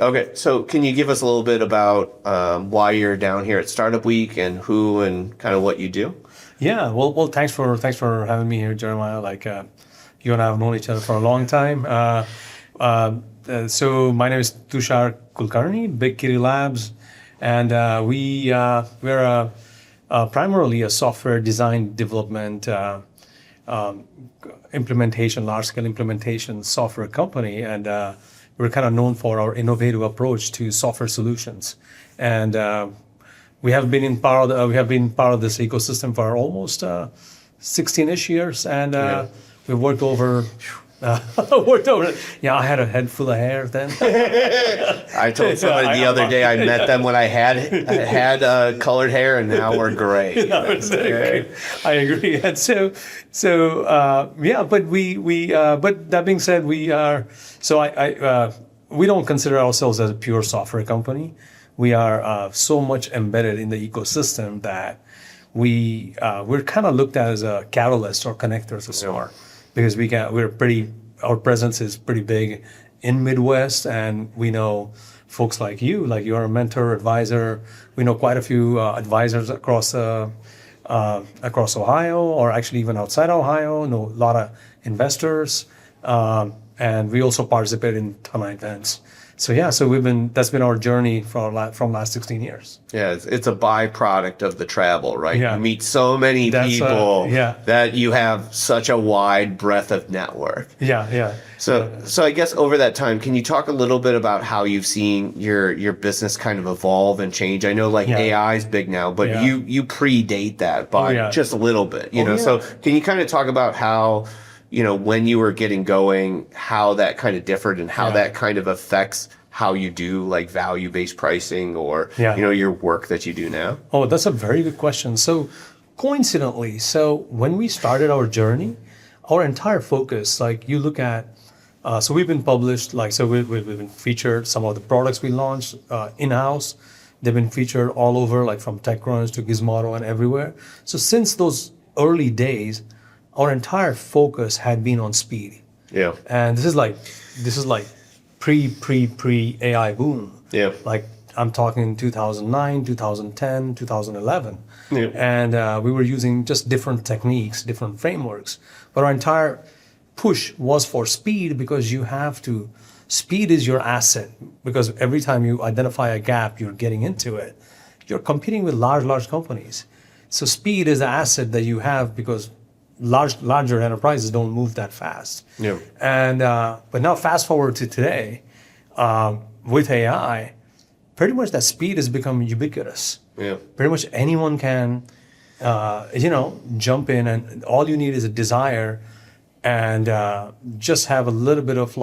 Okay, so can you give us a little bit about why you're down here at Startup Week and who and kind of what you do? Yeah, well, thanks for having me here, Jeremiah. You and I have known each other for a long time. So my name is Tushar Kulkarni, Big Kitty Labs, and we're primarily a software design development implementation, large-scale implementation software company, and we're kind of known for our innovative approach to software solutions. And we have been part of this ecosystem for almost 16-ish years, and we've worked over. Yeah, I had a head full of hair then. I told somebody the other day I met them when I had colored hair, and now we're gray. Exactly. I agree. And so yeah. But that being said, we don't consider ourselves as a pure software company. We are so much embedded in the ecosystem that we're kind of looked at as a catalyst or connector to SMART. Because our presence is pretty big in Midwest, and we know folks like you're a mentor, advisor. We know quite a few advisors across Ohio, or actually even outside Ohio. Know a lot of investors, and we also participate in a ton of events. So that's been our journey from last 16 years. Yeah, it's a byproduct of the travel, right? Yeah. You meet so many people that you have such a wide breadth of network. Yeah. So I guess over that time, can you talk a little bit about how you've seen your business kind of evolve and change? I know AI is big now, but you predate that by just a little bit, you know. So can you kind of talk about how, when you were getting going, how that kind of differed and how that kind of affects how you do value-based pricing or, your work that you do now? Oh, that's a very good question. So coincidentally, when we started our journey, our entire focus, you look at, so we've been published, we've been featured, some of the products we launched in-house, they've been featured all over, from TechCrunch to Gizmodo and everywhere. So since those early days, our entire focus had been on speed. Yeah. And this is pre AI boom. Yeah. I'm talking 2009, 2010, 2011. Yeah. And we were using just different techniques, different frameworks. But our entire push was for speed, because speed is your asset, because every time you identify a gap, you're getting into it. You're competing with large companies. So speed is the asset that you have, because larger enterprises don't move that fast. Yeah. And but now fast forward to today, with AI, pretty much that speed has become ubiquitous. Yeah. Pretty much anyone can, jump in, and all you need is a desire, and just have a little bit of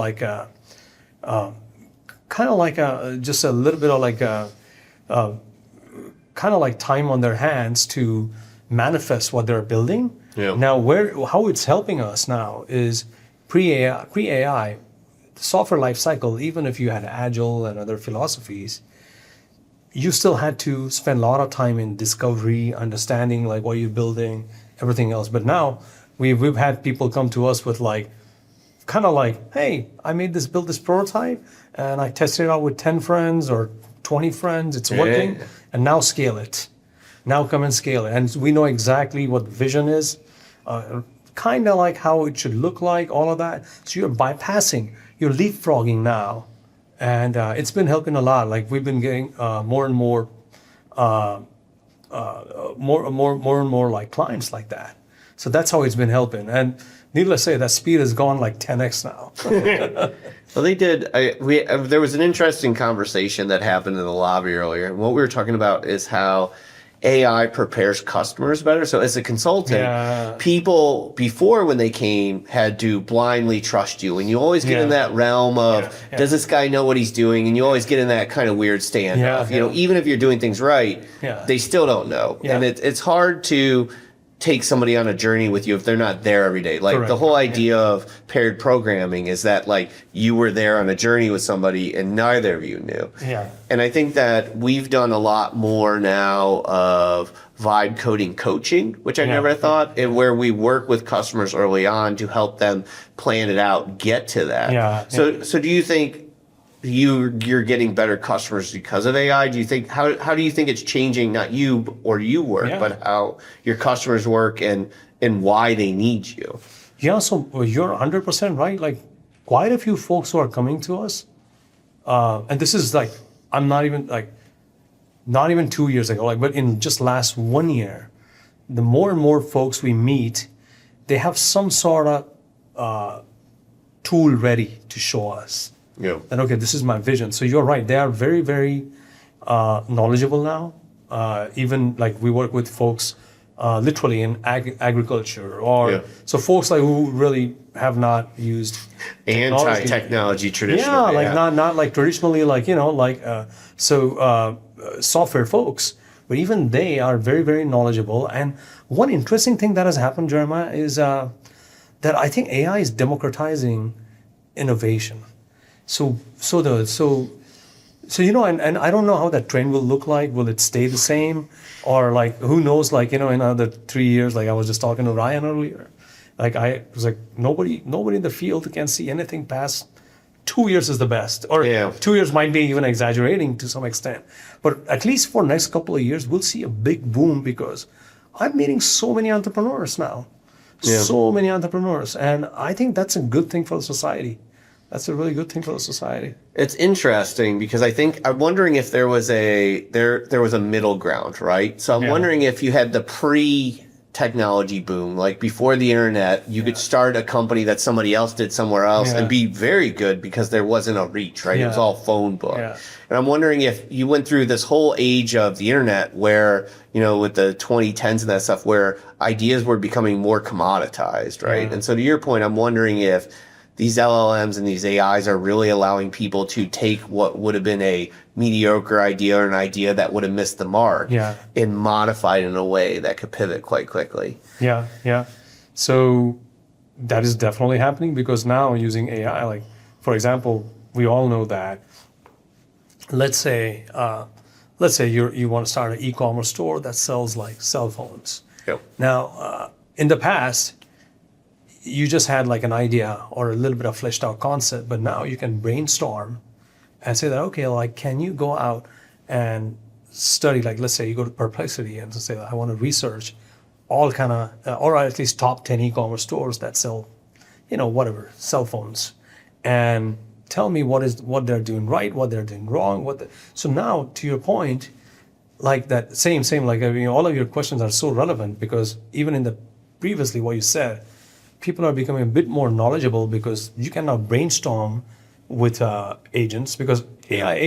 time on their hands to manifest what they're building. Yeah. Now, how it's helping us now is pre-AI, the software lifecycle. Even if you had Agile and other philosophies, you still had to spend a lot of time in discovery, understanding what you're building, everything else. But now we've had people come to us with hey, I built this prototype, and I tested it out with 10 friends or 20 friends. It's working, and now scale it. Now come and scale it. And we know exactly what the vision is, kind of how it should look like, all of that. So you're leapfrogging now. And it's been helping a lot. We've been getting more and more clients like that. So that's how it's been helping. And needless to say, that speed has gone 10x now. Well, they did. There was an interesting conversation that happened in the lobby earlier. And what we were talking about is how AI prepares customers better. So as a consultant, people before when they came had to blindly trust you. And you always get in that realm of, does this guy know what he's doing? And you always get in that kind of weird standoff. Even if you're doing things right, they still don't know. And it's hard to take somebody on a journey with you if they're not there every day. Correct. The whole idea of paired programming is that you were there on a journey with somebody and neither of you knew. Yeah. And I think that we've done a lot more now of vibe coding coaching, which I never thought, and where we work with customers early on to help them plan it out, get to that. Yeah. So do you think you're getting better customers because of AI? Do you think how do you think it's changing not you or you work, but how your customers work and why they need you? Yeah, so you're 100% right. Like quite a few folks who are coming to us, and this is like I'm not even 2 years ago, like, but in just last 1 year, the more and more folks we meet, they have some sort of tool ready to show us. Yeah. And okay, this is my vision. So you're right. They are very, very knowledgeable now. Even like we work with folks literally in agriculture, or so folks like who really have not used anti-technology traditionally. Yeah, like not like traditionally, like software folks. But even they are very, very knowledgeable. And one interesting thing that has happened, Jeremiah, is that I think AI is democratizing innovation. So and I don't know how that trend will look like. Will it stay the same, or like who knows? Like in another 3 years, like I was just talking to Ryan earlier, like I was like nobody in the field can see anything past 2 years is the best, or 2 years might be even exaggerating to some extent. But at least for next couple of years, we'll see a big boom because I'm meeting so many entrepreneurs now, so many entrepreneurs, and I think that's a good thing for the society. That's a really good thing for the society. It's interesting because I'm wondering if there was a middle ground, right? So I'm wondering if you had the pre-technology boom, like before the internet, you could start a company that somebody else did somewhere else and be very good because there wasn't a reach, right? It was all phone book. Yeah. And I'm wondering if you went through this whole age of the internet where, with the 2010s and that stuff, where ideas were becoming more commoditized, right? And so to your point, I'm wondering if these LLMs and these AIs are really allowing people to take what would have been a mediocre idea or an idea that would have missed the mark and modify it in a way that could pivot quite quickly. Yeah. So that is definitely happening because now using AI, like, for example, we all know that, let's say you want to start an e-commerce store that sells like cell phones. Yep. Now, in the past, you just had like an idea or a little bit of fleshed out concept, but now you can brainstorm and say that, okay, like, can you go out and study, like, let's say you go to Perplexity and say, I want to research all kind of, or at least top 10 e-commerce stores that sell, whatever, cell phones, and tell me what they're doing right, what they're doing wrong, so now to your point, like that same, like, all of your questions are so relevant because even in the previously what you said, people are becoming a bit more knowledgeable because you can now brainstorm with agents because AI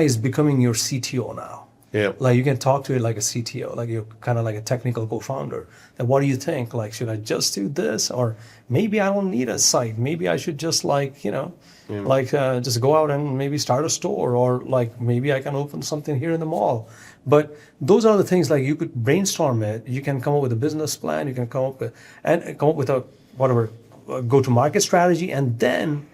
is becoming your CTO now. Yeah. Like you can talk to it like a CTO, like you're kind of like a technical co-founder. And what do you think? Like, should I just do this? Or maybe I don't need a site. Maybe I should just just go out and maybe start a store, or like maybe I can open something here in the mall. But those are the things, like you could brainstorm it. You can come up with a business plan. You can come up with a whatever go-to-market strategy, and then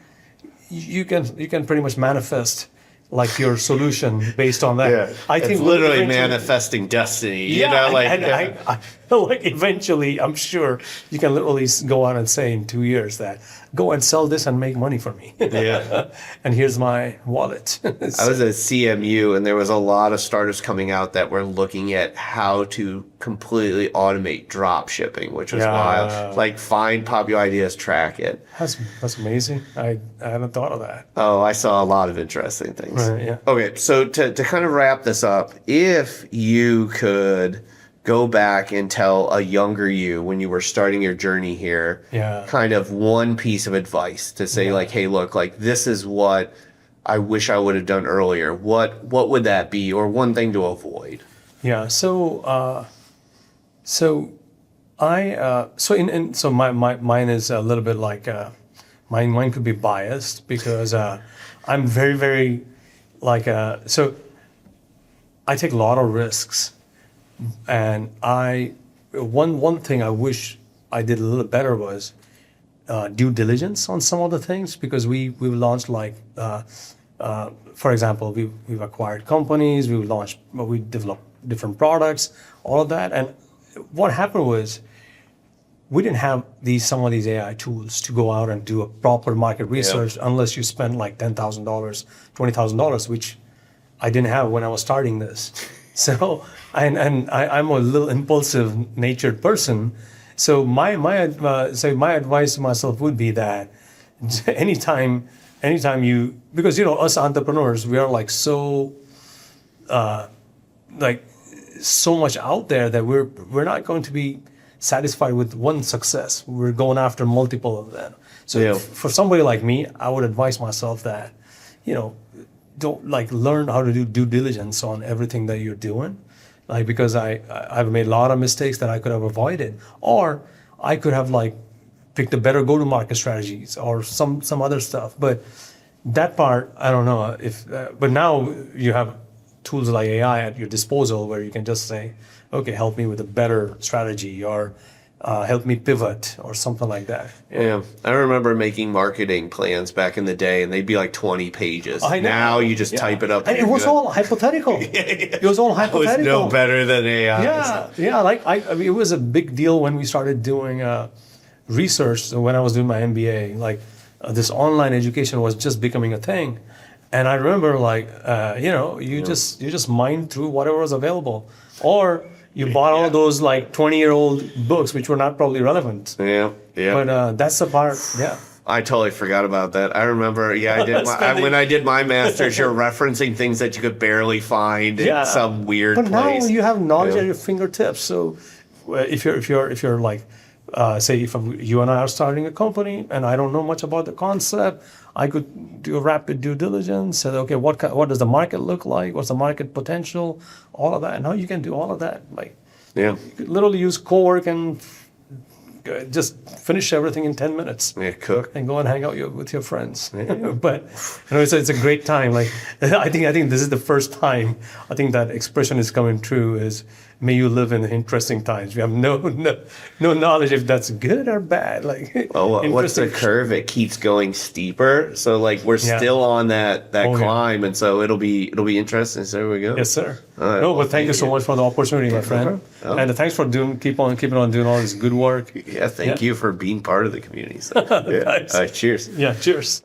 you can pretty much manifest like your solution based on that. Yeah. I think it's literally manifesting destiny. Like eventually, I'm sure you can literally go on and say in 2 years that go and sell this and make money for me. Yeah. And here's my wallet. I was at CMU and there was a lot of startups coming out that were looking at how to completely automate drop shipping, which was wild. Like find popular ideas, track it. That's amazing. I hadn't thought of that. Oh, I saw a lot of interesting things. Right, yeah. Okay, so to kind of wrap this up, if you could go back and tell a younger you when you were starting your journey here, kind of one piece of advice to say like, hey, look, like this is what I wish I would have done earlier. What would that be, or one thing to avoid? Yeah. So mine is a little bit like mine could be biased because I'm very, very like so I take a lot of risks. And one thing I wish I did a little better was due diligence on some of the things, because we've launched like for example, we've acquired companies, we developed different products, all of that. And what happened was we didn't have some of these AI tools to go out and do a proper market research unless you spend like $10,000, $20,000, which I didn't have when I was starting this. So, I'm a little impulsive natured person. So my advice to myself would be that anytime you, because us entrepreneurs, we are like so much out there that we're not going to be satisfied with one success. We're going after multiple of them. So for somebody like me, I would advise myself that, don't learn how to do due diligence on everything that you're doing. Because I've made a lot of mistakes that I could have avoided, or I could have picked a better go-to-market strategies or some other stuff. But that part, I don't know if. But now you have tools like AI at your disposal where you can just say, okay, help me with a better strategy, or help me pivot, or something like that. Yeah, I remember making marketing plans back in the day, and they'd be like 20 pages. I know. Now you just type it up. And it was all hypothetical. It was all hypothetical. It was no better than AI. Yeah. I mean, it was a big deal when we started doing research. So when I was doing my MBA, this online education was just becoming a thing. And I remember, you just mined through whatever was available, or you bought all those 20-year-old books, which were not probably relevant. Yeah. But that's the part. Yeah. I totally forgot about that. I remember, when I did my master's, you're referencing things that you could barely find in some weird place. But now you have knowledge at your fingertips. So if you're say if you and I are starting a company and I don't know much about the concept, I could do a rapid due diligence. Say, okay, what does the market look like? What's the market potential? All of that. Now you can do all of that. You could literally use Cowork and just finish everything in 10 minutes. Yeah, cook and go and hang out with your friends. But it's a great time. I think this is the first time I think that expression is coming true. Is may you live in interesting times. We have no knowledge if that's good or bad. What's the curve? It keeps going steeper. So we're still on that climb, and so it'll be interesting. So there we go. Yes, sir. Right, but thank you so much for the opportunity, my friend. And thanks for keeping on doing all this good work. Yeah, thank you for being part of the community. So, cheers. Yeah, cheers.